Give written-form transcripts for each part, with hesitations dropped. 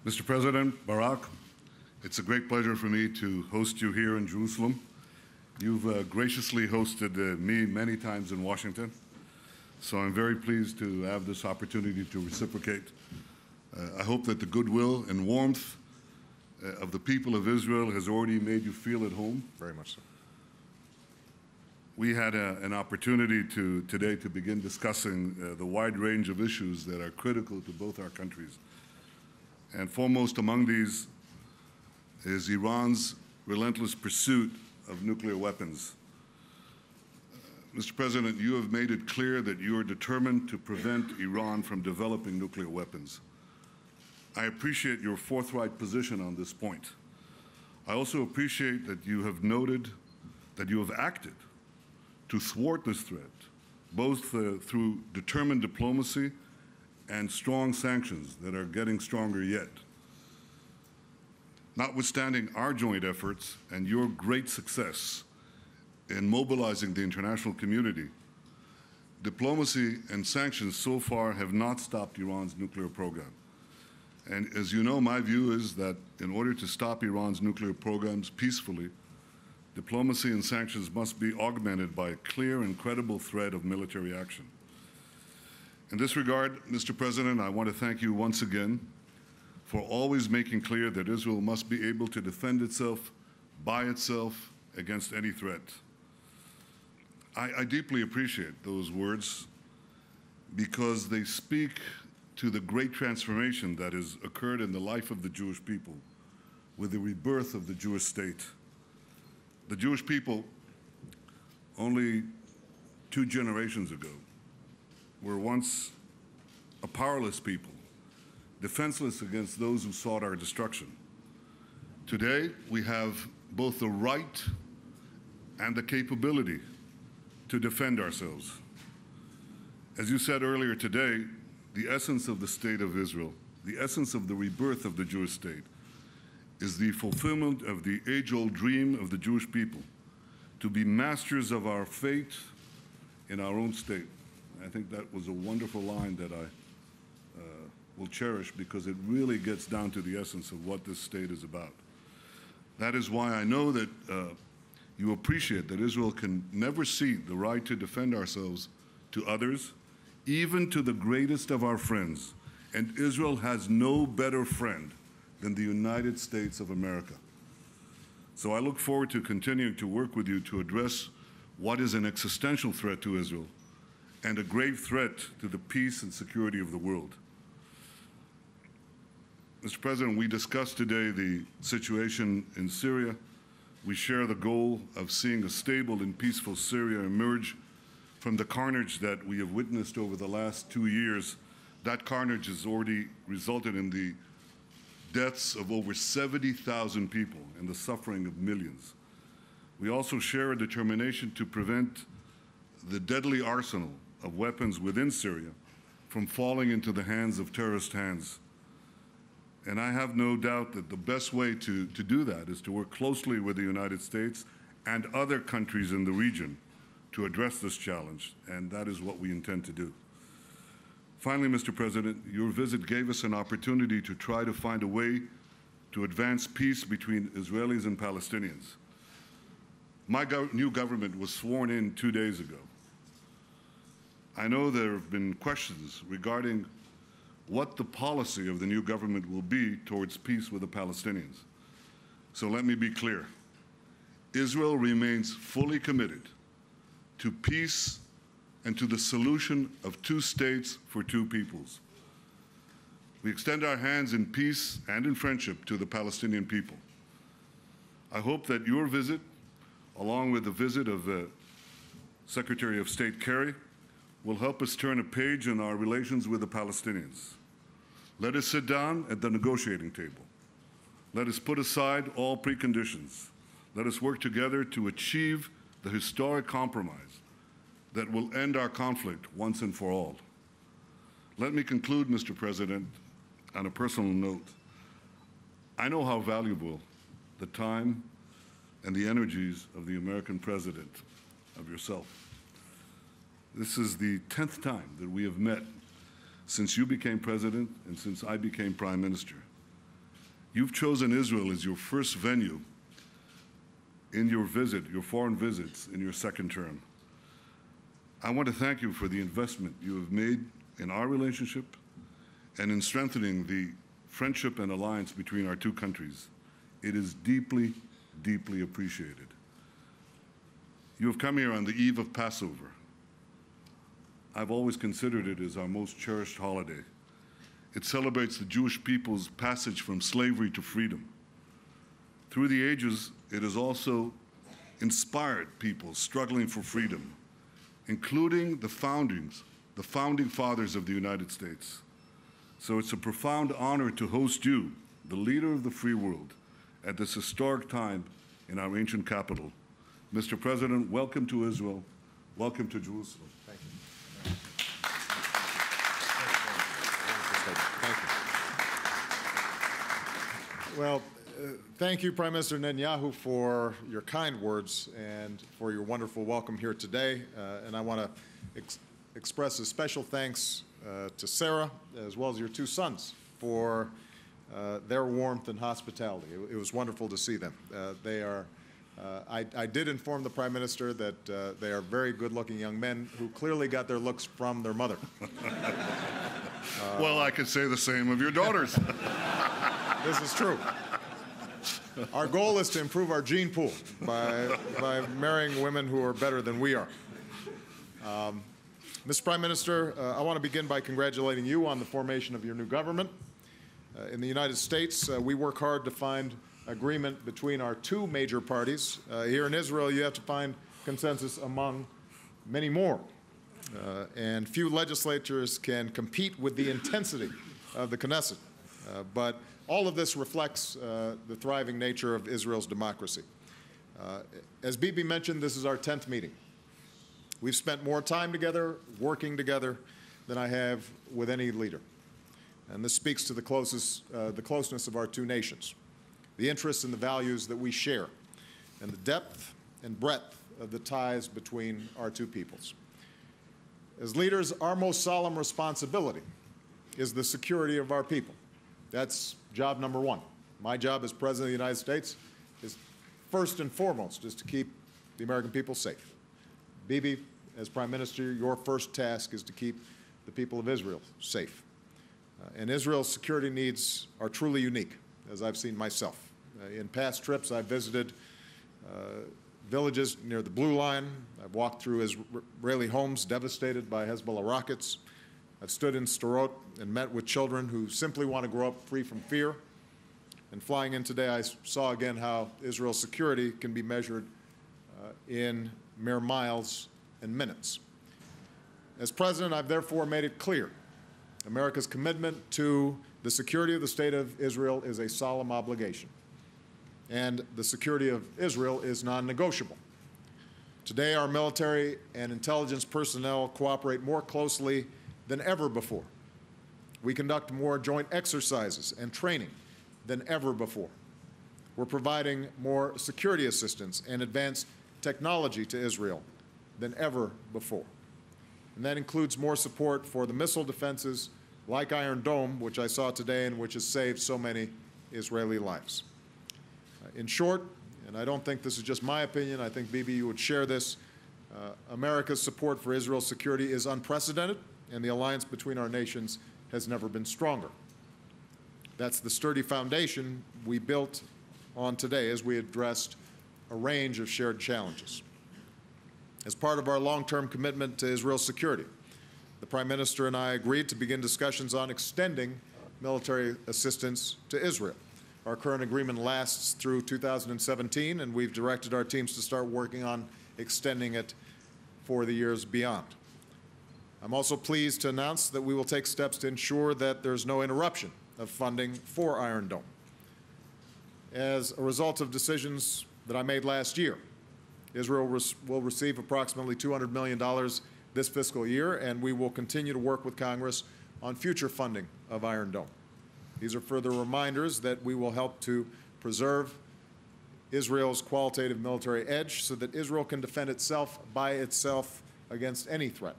Mr. President, Barak, it's a great pleasure for me to host you here in Jerusalem. You've graciously hosted me many times in Washington, so I'm very pleased to have this opportunity to reciprocate. I hope that the goodwill and warmth of the people of Israel has already made you feel at home. Very much so. We had an opportunity today to begin discussing the wide range of issues that are critical to both our countries. And foremost among these is Iran's relentless pursuit of nuclear weapons. Mr. President, you have made it clear that you are determined to prevent Iran from developing nuclear weapons. I appreciate your forthright position on this point. I also appreciate that you have noted that you have acted to thwart this threat, both through determined diplomacy and strong sanctions that are getting stronger yet. Notwithstanding our joint efforts and your great success in mobilizing the international community, diplomacy and sanctions so far have not stopped Iran's nuclear program. And as you know, my view is that in order to stop Iran's nuclear programs peacefully, diplomacy and sanctions must be augmented by a clear and credible threat of military action. In this regard, Mr. President, I want to thank you once again for always making clear that Israel must be able to defend itself by itself against any threat. I deeply appreciate those words because they speak to the great transformation that has occurred in the life of the Jewish people with the rebirth of the Jewish state. The Jewish people, only 2 generations ago, were once a powerless people, defenseless against those who sought our destruction. Today, we have both the right and the capability to defend ourselves. As you said earlier today, the essence of the state of Israel, the essence of the rebirth of the Jewish state, is the fulfillment of the age-old dream of the Jewish people to be masters of our fate in our own state. I think that was a wonderful line that I will cherish because it really gets down to the essence of what this state is about. That is why I know that you appreciate that Israel can never cede the right to defend ourselves to others, even to the greatest of our friends. And Israel has no better friend than the United States of America. So I look forward to continuing to work with you to address what is an existential threat to Israel and a grave threat to the peace and security of the world. Mr. President, we discussed today the situation in Syria. We share the goal of seeing a stable and peaceful Syria emerge from the carnage that we have witnessed over the last 2 years. That carnage has already resulted in the deaths of over 70,000 people and the suffering of millions. We also share a determination to prevent the deadly arsenal of weapons within Syria from falling into the hands of terrorist hands. And I have no doubt that the best way to do that is to work closely with the United States and other countries in the region to address this challenge, and that is what we intend to do. Finally, Mr. President, your visit gave us an opportunity to try to find a way to advance peace between Israelis and Palestinians. My new government was sworn in 2 days ago. I know there have been questions regarding what the policy of the new government will be towards peace with the Palestinians. So let me be clear. Israel remains fully committed to peace and to the solution of 2 states for 2 peoples. We extend our hands in peace and in friendship to the Palestinian people. I hope that your visit, along with the visit of Secretary of State Kerry, will help us turn a page in our relations with the Palestinians. Let us sit down at the negotiating table. Let us put aside all preconditions. Let us work together to achieve the historic compromise that will end our conflict once and for all. Let me conclude, Mr. President, on a personal note. I know how valuable the time and the energies of the American president, of yourself. This is the 10th time that we have met since you became president and since I became prime minister. You've chosen Israel as your first venue in your foreign visits in your second term. I want to thank you for the investment you have made in our relationship and in strengthening the friendship and alliance between our two countries. It is deeply, deeply appreciated. You have come here on the eve of Passover. I've always considered it as our most cherished holiday. It celebrates the Jewish people's passage from slavery to freedom. Through the ages, it has also inspired people struggling for freedom, including the founding fathers of the United States. So it's a profound honor to host you, the leader of the free world, at this historic time in our ancient capital. Mr. President, welcome to Israel. Welcome to Jerusalem. Thank you. Thank you. Well, thank you, Prime Minister Netanyahu, for your kind words and for your wonderful welcome here today. And I want to express a special thanks to Sarah, as well as your two sons, for their warmth and hospitality. It was wonderful to see them. I did inform the Prime Minister that they are very good-looking young men who clearly got their looks from their mother. Well, I could say the same of your daughters. This is true. Our goal is to improve our gene pool by marrying women who are better than we are. Mr. Prime Minister, I want to begin by congratulating you on the formation of your new government. In the United States, we work hard to find agreement between our two major parties. Here in Israel, you have to find consensus among many more. And few legislatures can compete with the intensity of the Knesset. But all of this reflects the thriving nature of Israel's democracy. As Bibi mentioned, this is our 10th meeting. We've spent more time together, working together, than I have with any leader. And this speaks to the closeness of our two nations, the interests and the values that we share, and the depth and breadth of the ties between our two peoples. As leaders, our most solemn responsibility is the security of our people. That's job number one. My job as President of the United States is first and foremost is to keep the American people safe. Bibi, as Prime Minister, your first task is to keep the people of Israel safe. And Israel's security needs are truly unique, as I've seen myself. In past trips, I've visited villages near the Blue Line. I've walked through Israeli homes devastated by Hezbollah rockets. I've stood in Sderot and met with children who simply want to grow up free from fear. And flying in today, I saw again how Israel's security can be measured in mere miles and minutes. As President, I've therefore made it clear America's commitment to the security of the State of Israel is a solemn obligation, and the security of Israel is non-negotiable. Today, our military and intelligence personnel cooperate more closely than ever before. We conduct more joint exercises and training than ever before. We're providing more security assistance and advanced technology to Israel than ever before. And that includes more support for the missile defenses like Iron Dome, which I saw today and which has saved so many Israeli lives. In short, and I don't think this is just my opinion, I think, Bibi, you would share this, America's support for Israel's security is unprecedented, and the alliance between our nations has never been stronger. That's the sturdy foundation we built on today as we addressed a range of shared challenges. As part of our long-term commitment to Israel's security, the Prime Minister and I agreed to begin discussions on extending military assistance to Israel. Our current agreement lasts through 2017, and we've directed our teams to start working on extending it for the years beyond. I'm also pleased to announce that we will take steps to ensure that there's no interruption of funding for Iron Dome. As a result of decisions that I made last year, Israel will receive approximately $200 million this fiscal year, and we will continue to work with Congress on future funding of Iron Dome. These are further reminders that we will help to preserve Israel's qualitative military edge so that Israel can defend itself by itself against any threat.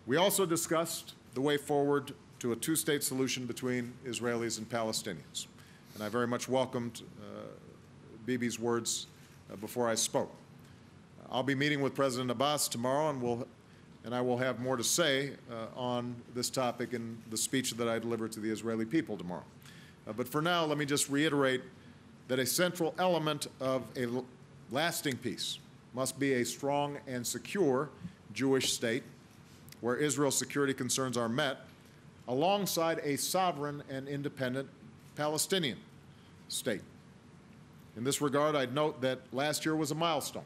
We also discussed the way forward to a two-state solution between Israelis and Palestinians. and I very much welcomed Bibi's words before I spoke. I'll be meeting with President Abbas tomorrow, and I will have more to say on this topic in the speech that I deliver to the Israeli people tomorrow. But for now, let me just reiterate that a central element of a lasting peace must be a strong and secure Jewish state where Israel's security concerns are met, alongside a sovereign and independent Palestinian state. In this regard, I'd note that last year was a milestone,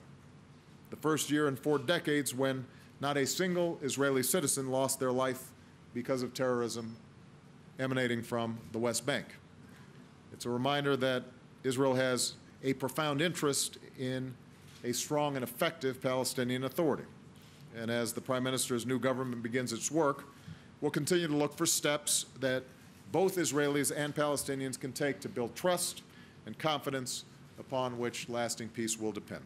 the first year in 4 decades when not a single Israeli citizen lost their life because of terrorism emanating from the West Bank. It's a reminder that Israel has a profound interest in a strong and effective Palestinian Authority. And as the Prime Minister's new government begins its work, we'll continue to look for steps that both Israelis and Palestinians can take to build trust and confidence upon which lasting peace will depend.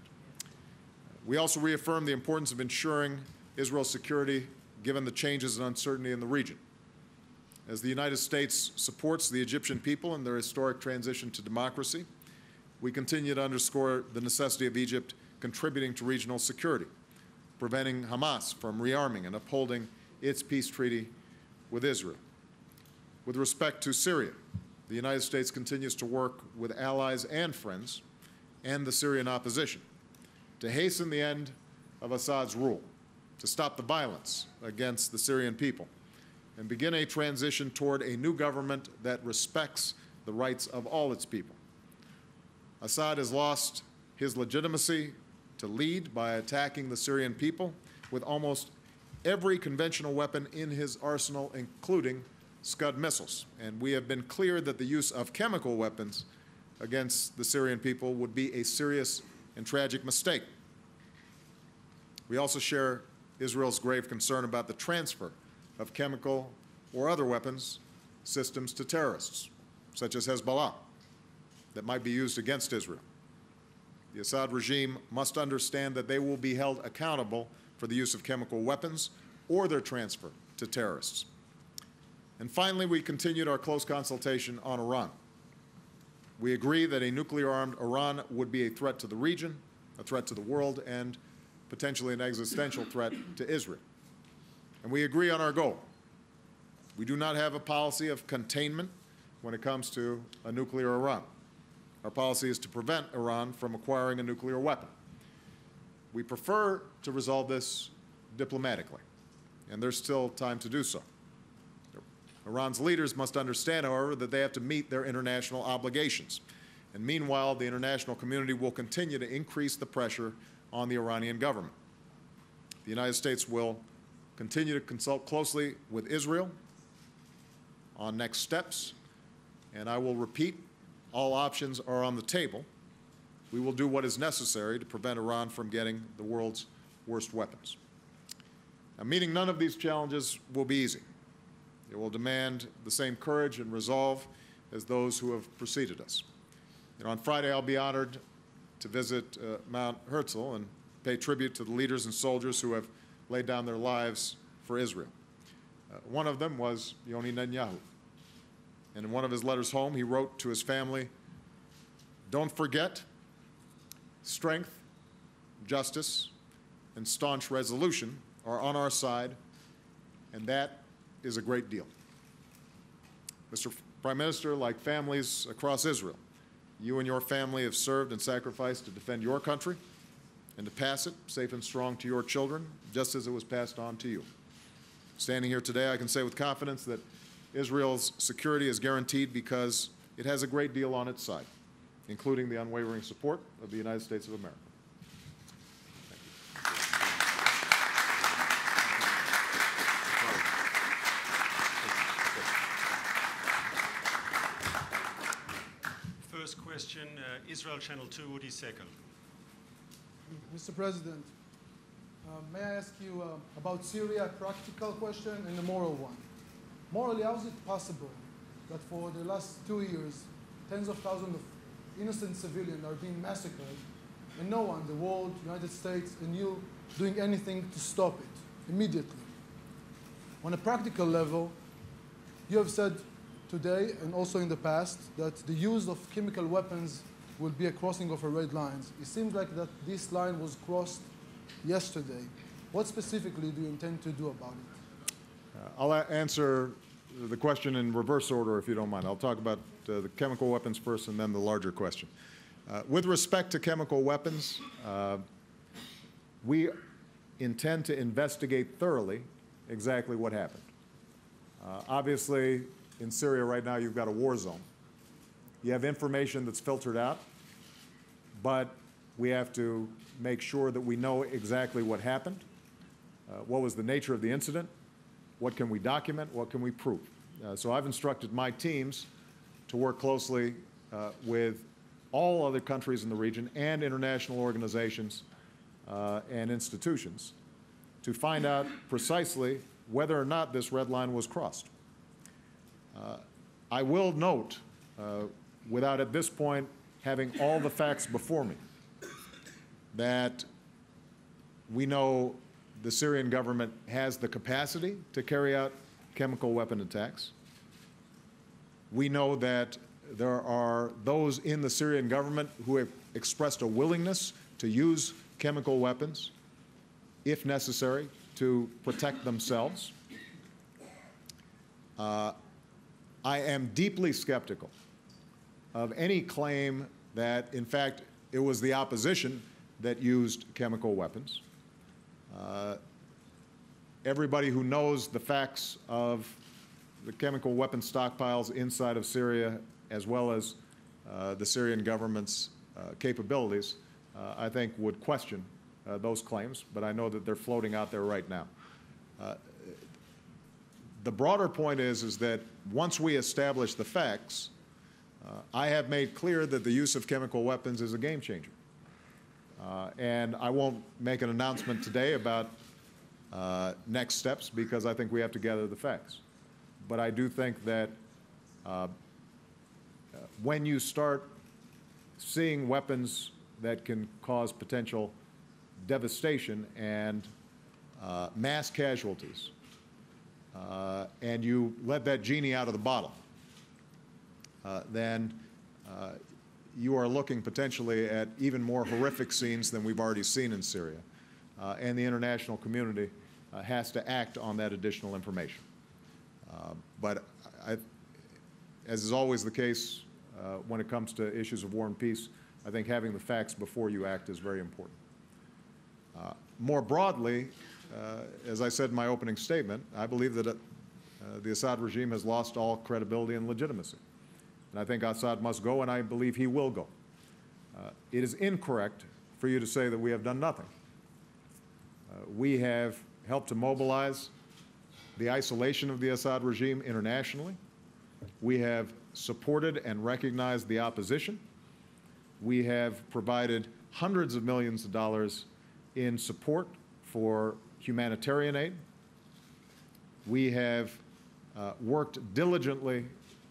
We also reaffirm the importance of ensuring Israel's security given the changes and uncertainty in the region. As the United States supports the Egyptian people in their historic transition to democracy, we continue to underscore the necessity of Egypt contributing to regional security, preventing Hamas from rearming and upholding its peace treaty with Israel. With respect to Syria, the United States continues to work with allies and friends and the Syrian opposition to hasten the end of Assad's rule, to stop the violence against the Syrian people, and begin a transition toward a new government that respects the rights of all its people. Assad has lost his legitimacy to lead by attacking the Syrian people with almost every conventional weapon in his arsenal, including Scud missiles. And we have been clear that the use of chemical weapons against the Syrian people would be a serious and tragic mistake. We also share Israel's grave concern about the transfer of chemical or other weapons systems to terrorists, such as Hezbollah, that might be used against Israel. The Assad regime must understand that they will be held accountable for the use of chemical weapons or their transfer to terrorists. And finally, we continued our close consultation on Iran. We agree that a nuclear-armed Iran would be a threat to the region, a threat to the world, and potentially an existential threat to Israel. And we agree on our goal. We do not have a policy of containment when it comes to a nuclear Iran. Our policy is to prevent Iran from acquiring a nuclear weapon. We prefer to resolve this diplomatically, and there's still time to do so. Iran's leaders must understand, however, that they have to meet their international obligations. And meanwhile, the international community will continue to increase the pressure on the Iranian government. The United States will continue to consult closely with Israel on next steps, and I will repeat, all options are on the table. We will do what is necessary to prevent Iran from getting the world's worst weapons. Now, meeting none of these challenges will be easy. It will demand the same courage and resolve as those who have preceded us. On Friday, I'll be honored to visit Mount Herzl and pay tribute to the leaders and soldiers who have laid down their lives for Israel. One of them was Yoni Netanyahu. And in one of his letters home, he wrote to his family, "Don't forget, strength, justice, and staunch resolution are on our side, and that is a great deal." Mr. Prime Minister, like families across Israel, you and your family have served and sacrificed to defend your country and to pass it safe and strong to your children, just as it was passed on to you. Standing here today, I can say with confidence that Israel's security is guaranteed because it has a great deal on its side, including the unwavering support of the United States of America. First question, Israel Channel 2, Udi Sekel. Mr. President, may I ask you about Syria, a practical question and a moral one. Morally, how is it possible that for the last 2 years, tens of thousands of innocent civilians are being massacred, and no one, the world, United States, and you, doing anything to stop it immediately? On a practical level, you have said today and also in the past that the use of chemical weapons will be a crossing of a red line. It seems like that this line was crossed yesterday. What specifically do you intend to do about it? I'll answer the question in reverse order, if you don't mind. I'll talk about the chemical weapons first and then the larger question. With respect to chemical weapons, we intend to investigate thoroughly exactly what happened. Obviously, in Syria right now, you've got a war zone. You have information that's filtered out, but we have to make sure that we know exactly what happened, what was the nature of the incident, what can we document, what can we prove. So I've instructed my teams to work closely with all other countries in the region and international organizations and institutions to find out precisely whether or not this red line was crossed. I will note, without at this point having all the facts before me, that we know the Syrian government has the capacity to carry out chemical weapon attacks. We know that there are those in the Syrian government who have expressed a willingness to use chemical weapons, if necessary, to protect themselves. I am deeply skeptical of any claim that, in fact, it was the opposition that used chemical weapons. Everybody who knows the facts of the chemical weapon stockpiles inside of Syria, as well as the Syrian government's capabilities, I think would question those claims, but I know that they're floating out there right now. The broader point is that once we establish the facts, I have made clear that the use of chemical weapons is a game changer. And I won't make an announcement today about next steps because I think we have to gather the facts. But I do think that when you start seeing weapons that can cause potential devastation and mass casualties, and you let that genie out of the bottle, then you are looking potentially at even more horrific scenes than we've already seen in Syria. And the international community has to act on that additional information. But as is always the case when it comes to issues of war and peace, I think having the facts before you act is very important. More broadly, as I said in my opening statement, I believe that the Assad regime has lost all credibility and legitimacy. And I think Assad must go, and I believe he will go. It is incorrect for you to say that we have done nothing. We have helped to mobilize the isolation of the Assad regime internationally. We have supported and recognized the opposition. We have provided hundreds of millions of dollars in support for humanitarian aid. We have worked diligently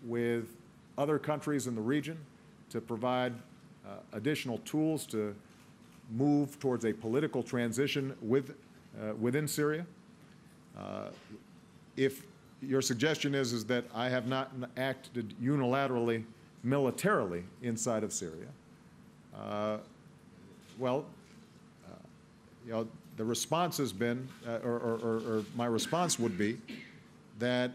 with other countries in the region to provide additional tools to move towards a political transition within Syria. If your suggestion is that I have not acted unilaterally, militarily inside of Syria, well, you know, the response has been, or my response would be, that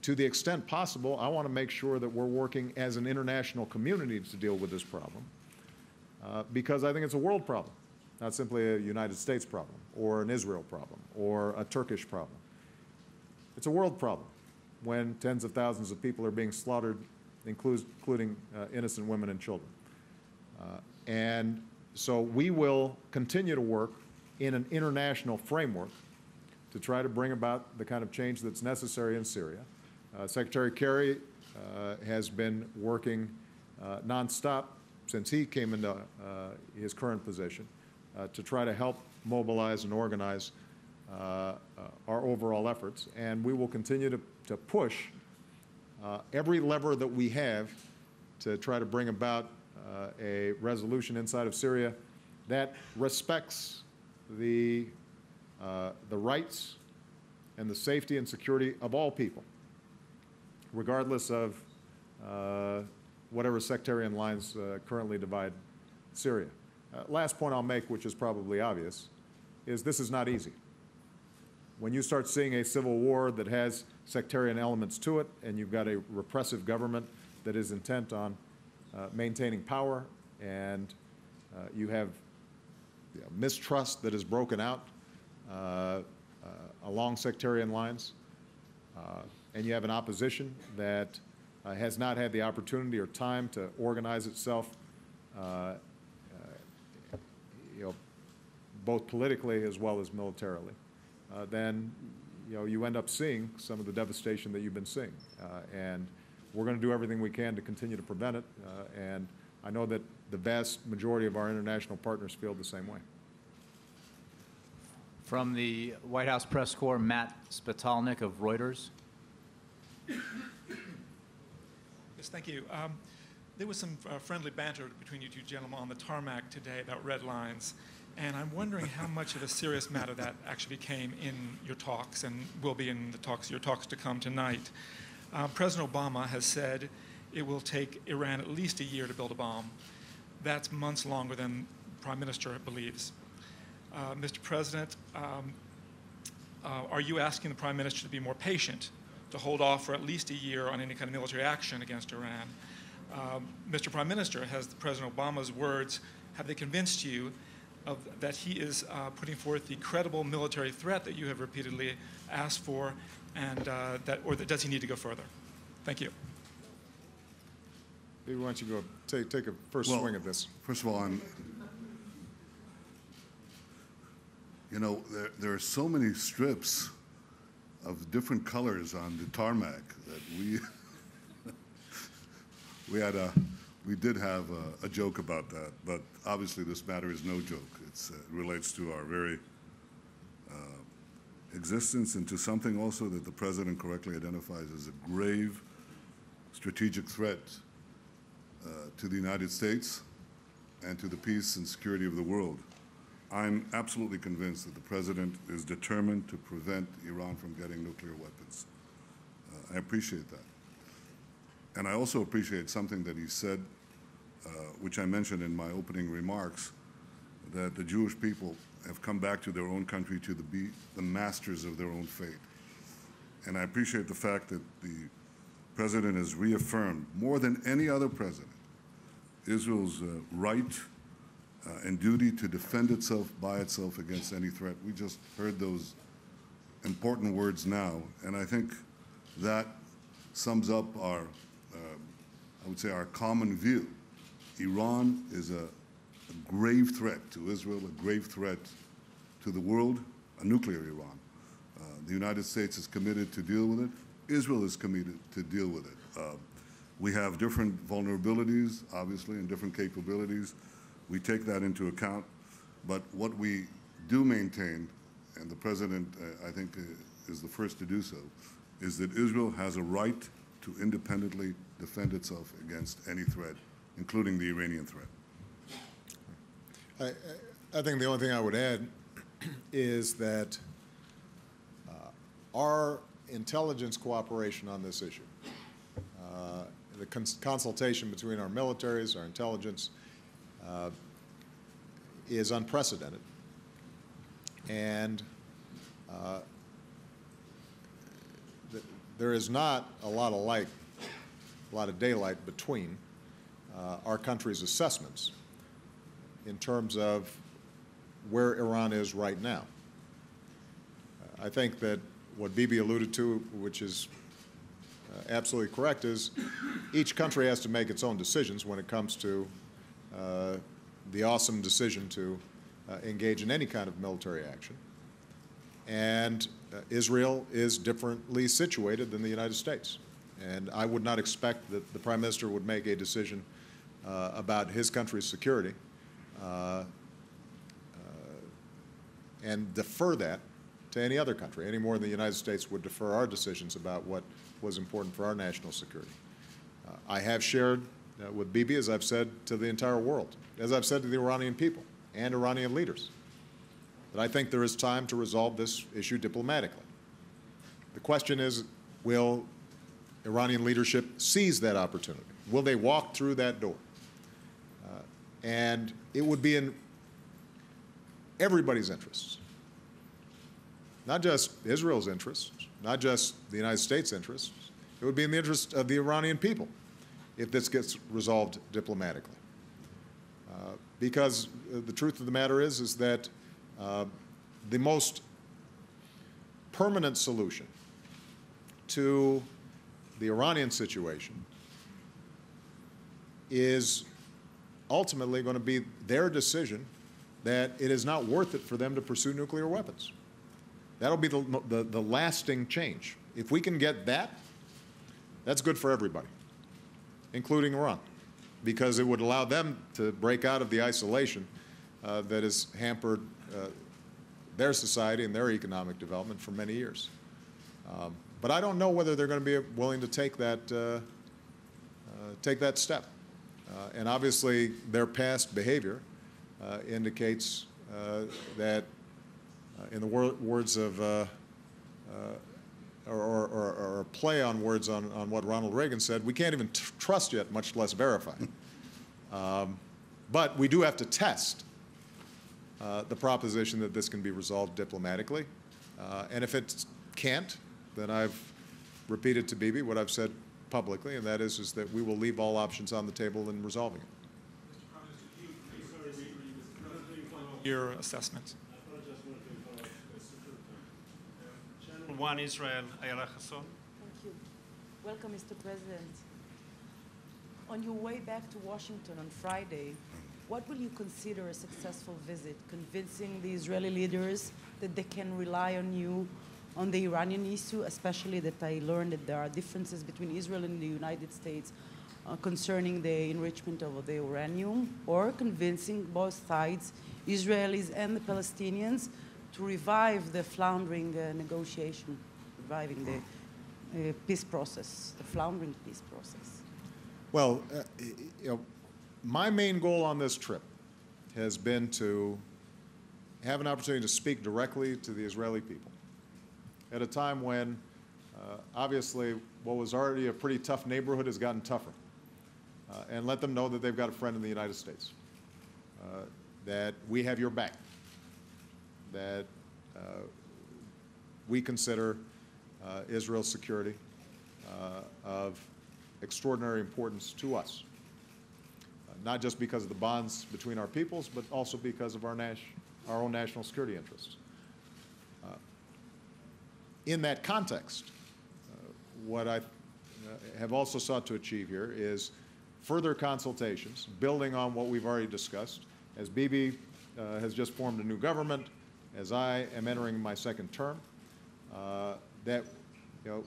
to the extent possible, I want to make sure that we're working as an international community to deal with this problem, because I think it's a world problem, not simply a United States problem, or an Israel problem, or a Turkish problem. It's a world problem when tens of thousands of people are being slaughtered, including innocent women and children. And so we will continue to work in an international framework to try to bring about the kind of change that's necessary in Syria. Secretary Kerry has been working nonstop since he came into his current position to try to help mobilize and organize our overall efforts. And we will continue to push every lever that we have to try to bring about a resolution inside of Syria that respects the rights and the safety and security of all people, regardless of whatever sectarian lines currently divide Syria. Last point I'll make, which is probably obvious, is this is not easy. When you start seeing a civil war that has sectarian elements to it, and you've got a repressive government that is intent on maintaining power, and you have mistrust that is broken out along sectarian lines, and you have an opposition that has not had the opportunity or time to organize itself, both politically as well as militarily, then you end up seeing some of the devastation that you've been seeing. And we're going to do everything we can to continue to prevent it. And I know that the vast majority of our international partners feel the same way. From the White House Press Corps, Matt Spitalnik of Reuters. Yes, thank you. There was some friendly banter between you two gentlemen on the tarmac today about red lines. And I'm wondering how much of a serious matter that actually became in your talks and will be in your talks to come tonight. President Obama has said it will take Iran at least a year to build a bomb. That's months longer than the Prime Minister believes. Mr. President, are you asking the Prime Minister to be more patient, to hold off for at least a year on any kind of military action against Iran? Mr. Prime Minister, has President Obama's words, have they convinced you that he is putting forth the credible military threat that you have repeatedly asked for, and does he need to go further? Thank you. Maybe why don't you go take a first swing at this? First of all, there are so many strips of different colors on the tarmac that we did have a joke about that, but obviously this matter is no joke. It relates to our very existence and to something also that the President correctly identifies as a grave strategic threat to the United States and to the peace and security of the world. I'm absolutely convinced that the President is determined to prevent Iran from getting nuclear weapons. I appreciate that. And I also appreciate something that he said, which I mentioned in my opening remarks, that the Jewish people have come back to their own country to be the masters of their own fate. And I appreciate the fact that the President has reaffirmed, more than any other president, Israel's right and duty to defend itself by itself against any threat. We just heard those important words now, and I think that sums up our, I would say, our common view. Iran is a grave threat to Israel, a grave threat to the world, a nuclear Iran. The United States is committed to deal with it. Israel is committed to deal with it. We have different vulnerabilities, obviously, and different capabilities. We take that into account. But what we do maintain, and the President, I think, is the first to do so, is that Israel has a right to independently defend itself against any threat, including the Iranian threat. I think the only thing I would add is that our intelligence cooperation on this issue, the consultation between our militaries, our intelligence, is unprecedented. And there is not a lot of light, a lot of daylight between our country's assessments in terms of where Iran is right now. I think that what Bibi alluded to, which is absolutely correct, is each country has to make its own decisions when it comes to the awesome decision to engage in any kind of military action. And Israel is differently situated than the United States. And I would not expect that the Prime Minister would make a decision about his country's security and defer that to any other country, any more than the United States would defer our decisions about what was important for our national security. I have shared with Bibi, as I've said to the entire world, as I've said to the Iranian people and Iranian leaders, that I think there is time to resolve this issue diplomatically. The question is, will Iranian leadership sees that opportunity? Will they walk through that door? And it would be in everybody's interests, not just Israel's interests, not just the United States' interests. It would be in the interest of the Iranian people if this gets resolved diplomatically. Because the truth of the matter is that the most permanent solution to the Iranian situation is ultimately going to be their decision that it is not worth it for them to pursue nuclear weapons. That'll be the lasting change. If we can get that, that's good for everybody, including Iran, because it would allow them to break out of the isolation that has hampered their society and their economic development for many years. But I don't know whether they're going to be willing to take that step. And obviously, their past behavior indicates that, in the words of, or a play on words on what Ronald Reagan said, we can't even trust yet, much less verify. But we do have to test the proposition that this can be resolved diplomatically. And if it can't, then I've repeated to Bibi what I've said publicly, and that is that we will leave all options on the table in resolving it. Your assessment. Channel 1 Israel, Ayala Hassan. Thank you. Welcome, Mr. President. On your way back to Washington on Friday, what will you consider a successful visit? Convincing the Israeli leaders that they can rely on you on the Iranian issue, especially that I learned that there are differences between Israel and the United States concerning the enrichment of the uranium, or convincing both sides, Israelis and the Palestinians, to revive the floundering negotiation, reviving the peace process, the floundering peace process? Well, my main goal on this trip has been to have an opportunity to speak directly to the Israeli people at a time when, obviously, what was already a pretty tough neighborhood has gotten tougher, and let them know that they've got a friend in the United States, that we have your back, that we consider Israel's security of extraordinary importance to us, not just because of the bonds between our peoples, but also because of our own national security interests. In that context, what I have also sought to achieve here is further consultations, building on what we've already discussed. As Bibi has just formed a new government, as I am entering my second term, that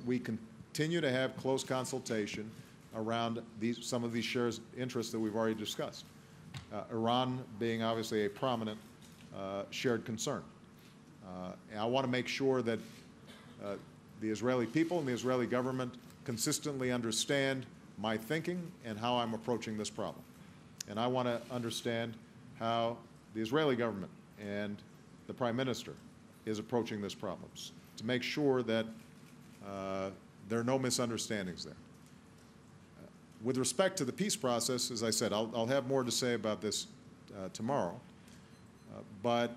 we continue to have close consultation around some of these shared interests that we've already discussed. Iran being obviously a prominent shared concern. And I want to make sure that the Israeli people and the Israeli government consistently understand my thinking and how I'm approaching this problem. And I want to understand how the Israeli government and the Prime Minister is approaching this problem, to make sure that there are no misunderstandings there. With respect to the peace process, as I said, I'll have more to say about this tomorrow, but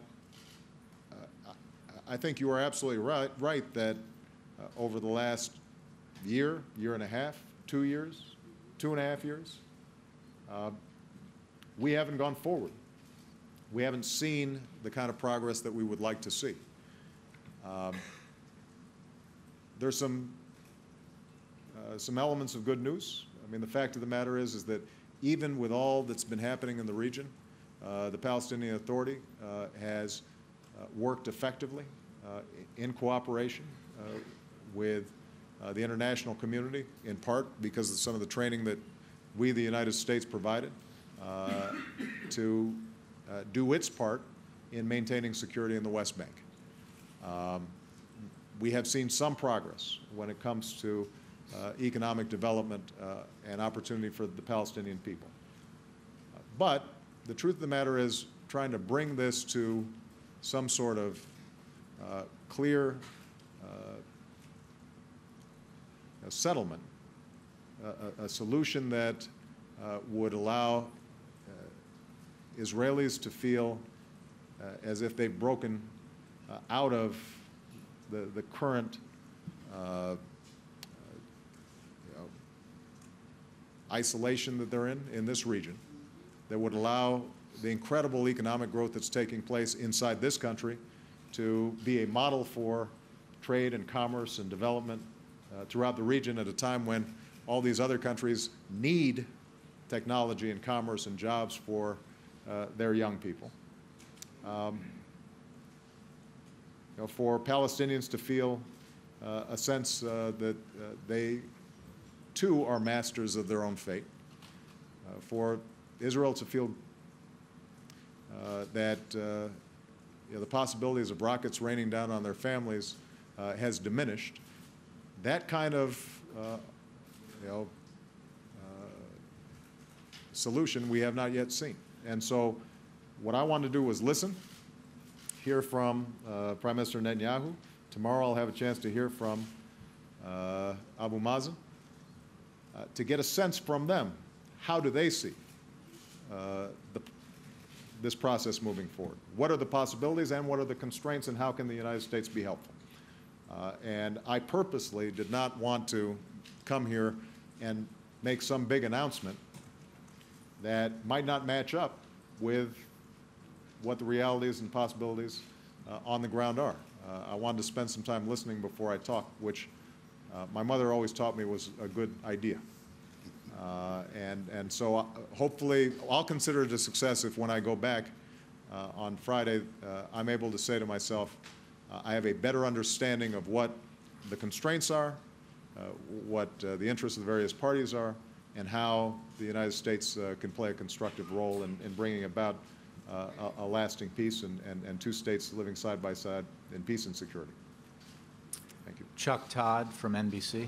I think you are absolutely right that over the last year and a half, 2 years, 2.5 years, we haven't gone forward. We haven't seen the kind of progress that we would like to see. There's some elements of good news. I mean, the fact of the matter is that even with all that's been happening in the region, the Palestinian Authority has worked effectively in cooperation with the international community, in part because of some of the training that we, the United States, provided to do its part in maintaining security in the West Bank. We have seen some progress when it comes to economic development and opportunity for the Palestinian people. But the truth of the matter is, trying to bring this to some sort of clear settlement a solution that would allow Israelis to feel as if they've broken out of the current isolation that they're in this region, that would allow the incredible economic growth that's taking place inside this country to be a model for trade and commerce and development throughout the region at a time when all these other countries need technology and commerce and jobs for their young people. For Palestinians to feel a sense that they too are masters of their own fate. For Israel to feel that the possibilities of rockets raining down on their families has diminished. That kind of solution we have not yet seen. And so what I wanted to do was listen, hear from Prime Minister Netanyahu. Tomorrow I'll have a chance to hear from Abu Mazen to get a sense from them. How do they see this process moving forward? What are the possibilities and what are the constraints, and how can the United States be helpful? And I purposely did not want to come here and make some big announcement that might not match up with what the realities and possibilities on the ground are. I wanted to spend some time listening before I talk, which my mother always taught me was a good idea. And so hopefully I'll consider it a success if when I go back on Friday, I'm able to say to myself, I have a better understanding of what the constraints are, what the interests of the various parties are, and how the United States can play a constructive role in bringing about a lasting peace and two states living side by side in peace and security. Thank you. Chuck Todd from NBC.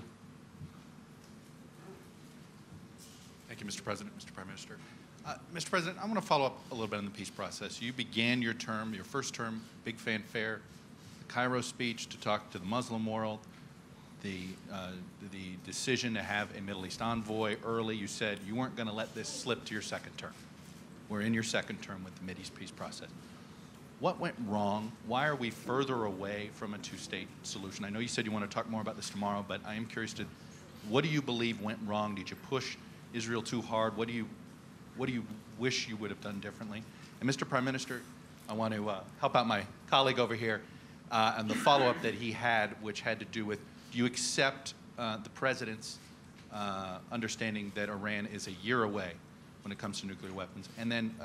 Thank you, Mr. President, Mr. Prime Minister. Mr. President, I want to follow up a little bit on the peace process. You began your term, your first term, big fanfare, the Cairo speech to talk to the Muslim world, the decision to have a Middle East envoy early. You said you weren't going to let this slip to your second term. We're in your second term with the Mideast peace process. What went wrong? Why are we further away from a two-state solution? I know you said you want to talk more about this tomorrow, but I am curious to, what do you believe went wrong? Did you push Israel too hard? What do you wish you would have done differently? And Mr. Prime Minister, I want to help out my colleague over here on the follow-up that he had, which had to do with, do you accept the President's understanding that Iran is a year away when it comes to nuclear weapons? And then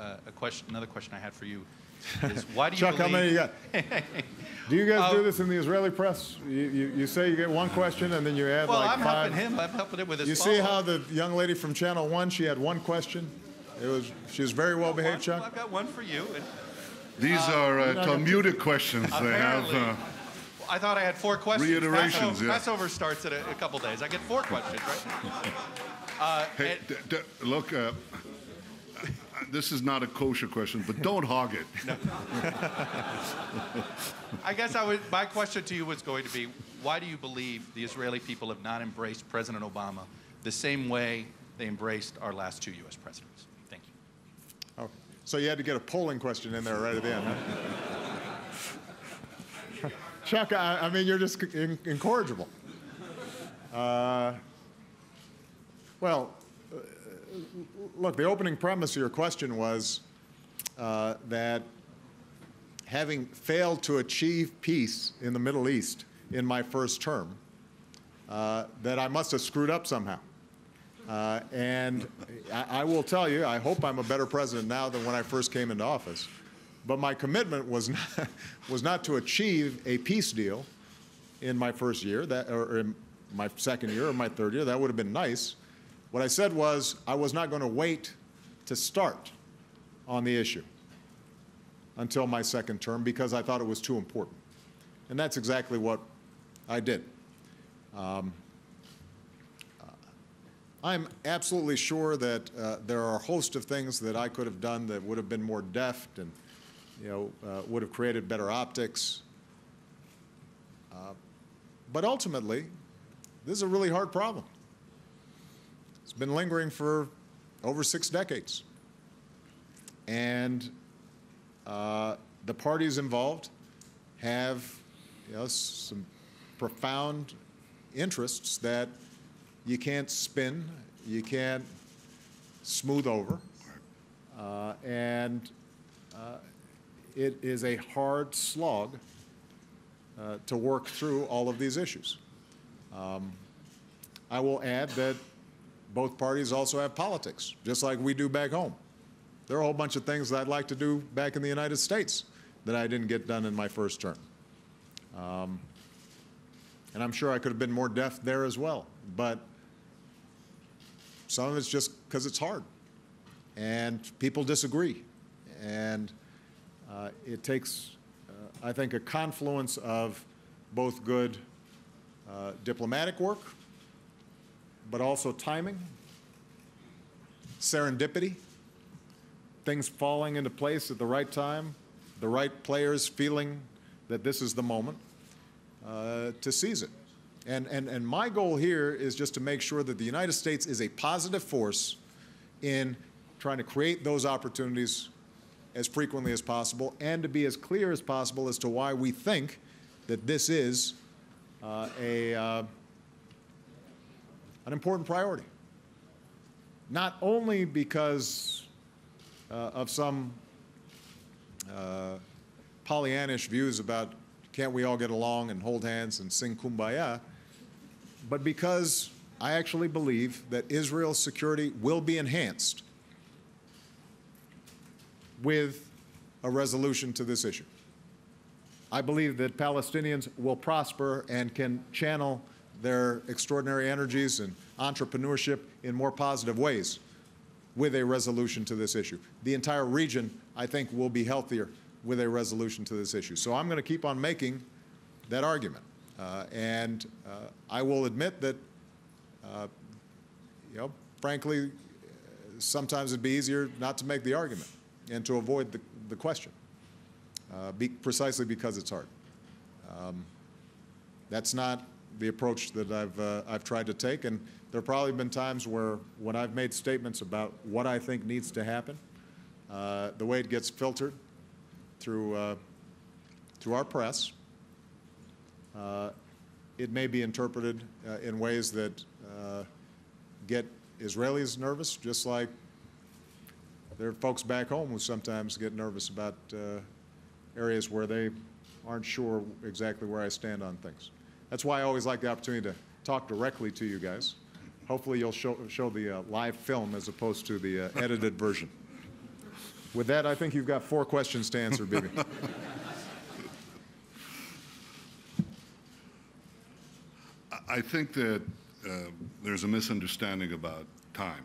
another question I had for you is, why do you Chuck, believe... how many you got? Do you guys do this in the Israeli press? You say you get one question and then you add like 5? Well, I'm helping him. I'm helping him with his You see how the young lady from Channel 1, she had one question? She was very well behaved, Chuck? I've got one for you. These are Talmudic questions. They have I thought I had 4 questions. reiterations. Passover starts in a couple days. I get 4 questions, right? Hey, look, this is not a kosher question, but don't hog it. No. I guess my question to you was going to be, why do you believe the Israeli people have not embraced President Obama the same way they embraced our last 2 U.S. presidents? Thank you. Okay. So you had to get a polling question in there right at the end, huh? Chuck, I mean, you're just incorrigible. Well, look, the opening premise of your question was that having failed to achieve peace in the Middle East in my first term, that I must have screwed up somehow. And I will tell you, I hope I'm a better president now than when I first came into office. But my commitment was not to achieve a peace deal in my first year, or in my second year or my third year. That would have been nice. What I said was I was not going to wait to start on the issue until my second term because I thought it was too important. And that's exactly what I did. I'm absolutely sure that there are a host of things that I could have done that would have been more deft and would have created better optics. But ultimately, this is a really hard problem. It's been lingering for over 6 decades. And the parties involved have some profound interests that you can't spin, you can't smooth over. It is a hard slog to work through all of these issues. I will add that both parties also have politics, just like we do back home. There are a whole bunch of things that I'd like to do back in the United States that I didn't get done in my first term. And I'm sure I could have been more deft there as well. But some of it's just because it's hard. And people disagree. And it takes, I think, a confluence of both good diplomatic work, but also timing, serendipity, things falling into place at the right time, the right players feeling that this is the moment to seize it. And my goal here is just to make sure that the United States is a positive force in trying to create those opportunities as frequently as possible and to be as clear as possible as to why we think that this is an important priority. Not only because of some Pollyannish views about can't we all get along and hold hands and sing Kumbaya, but because I actually believe that Israel's security will be enhanced with a resolution to this issue. I believe that Palestinians will prosper and can channel their extraordinary energies and entrepreneurship in more positive ways with a resolution to this issue. The entire region, I think, will be healthier with a resolution to this issue. So I'm going to keep on making that argument. I will admit that, frankly, sometimes it'd be easier not to make the argument and to avoid the question, precisely because it's hard. That's not the approach that I've tried to take, and there have probably been times where when I've made statements about what I think needs to happen, the way it gets filtered through our press, it may be interpreted in ways that get Israelis nervous, just like there are folks back home who sometimes get nervous about areas where they aren't sure exactly where I stand on things. That's why I always like the opportunity to talk directly to you guys. Hopefully you'll show the live film as opposed to the edited version. With that, I think you've got 4 questions to answer, Bibi. I think that there's a misunderstanding about time.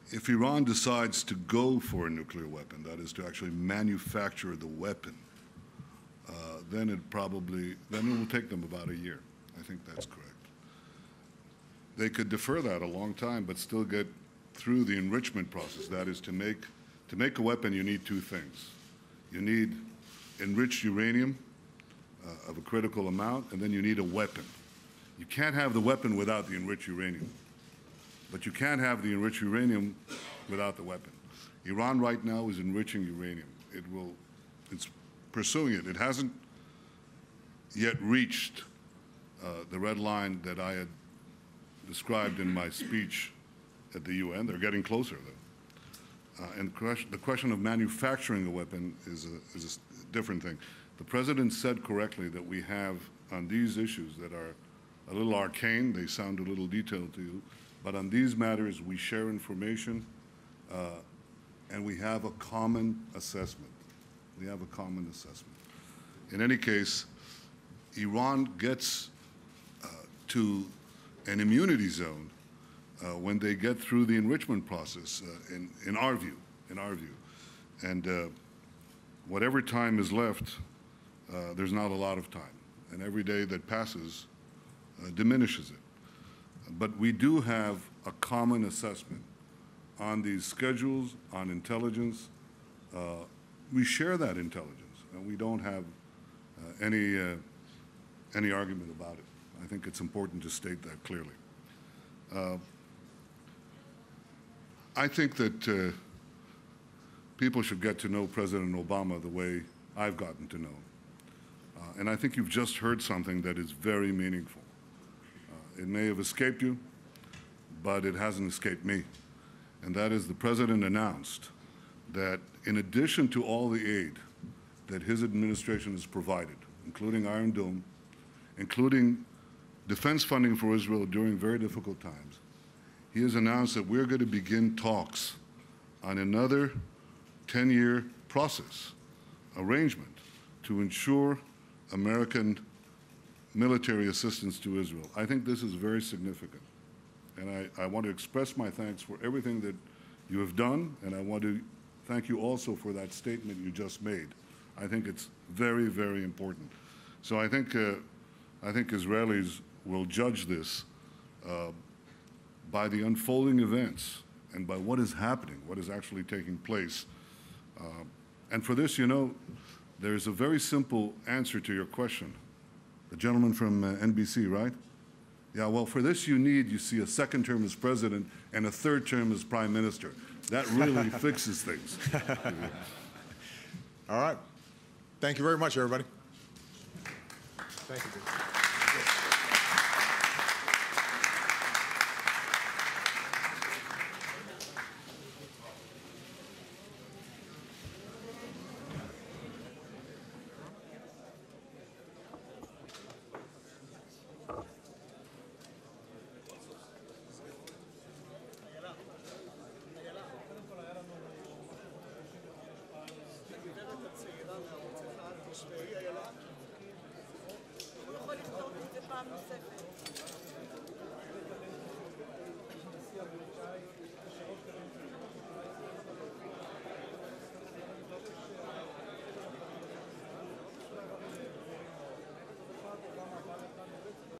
If Iran decides to go for a nuclear weapon, that is to actually manufacture the weapon, then it will take them about a year. I think that's correct. They could defer that a long time, but still get through the enrichment process. That is to make a weapon, you need 2 things. You need enriched uranium of a critical amount, and then you need a weapon. You can't have the weapon without the enriched uranium, but you can't have the enriched uranium without the weapon. Iran right now is enriching uranium. It's pursuing it. It hasn't yet reached the red line that I had described in my speech at the UN. They're getting closer, though. And the question of manufacturing a weapon is a different thing. The President said correctly that we have, on these issues that are a little arcane, they sound a little detailed to you, but on these matters we share information and we have a common assessment. We have a common assessment. In any case, Iran gets to an immunity zone when they get through the enrichment process, in our view. And whatever time is left, there's not a lot of time. And every day that passes diminishes it. But we do have a common assessment on these schedules, on intelligence. We share that intelligence, and we don't have any argument about it. I think it's important to state that clearly. I think that people should get to know President Obama the way I've gotten to know him. And I think you've just heard something that is very meaningful. It may have escaped you, but it hasn't escaped me. And that is the President announced that in addition to all the aid that his administration has provided, including Iron Dome, including defense funding for Israel during very difficult times, he has announced that we're going to begin talks on another 10-year process, arrangement, to ensure American military assistance to Israel. I think this is very significant. And I want to express my thanks for everything that you have done, and I want to thank you also for that statement you just made. I think it's very, very important. So I think Israelis will judge this by the unfolding events and by what is happening, what is actually taking place. And for this, you know, there's a very simple answer to your question. The gentleman from NBC, right? Yeah, well, for this you see, a second term as president and a third term as prime minister. That really fixes things. All right. Thank you very much, everybody. Thank you.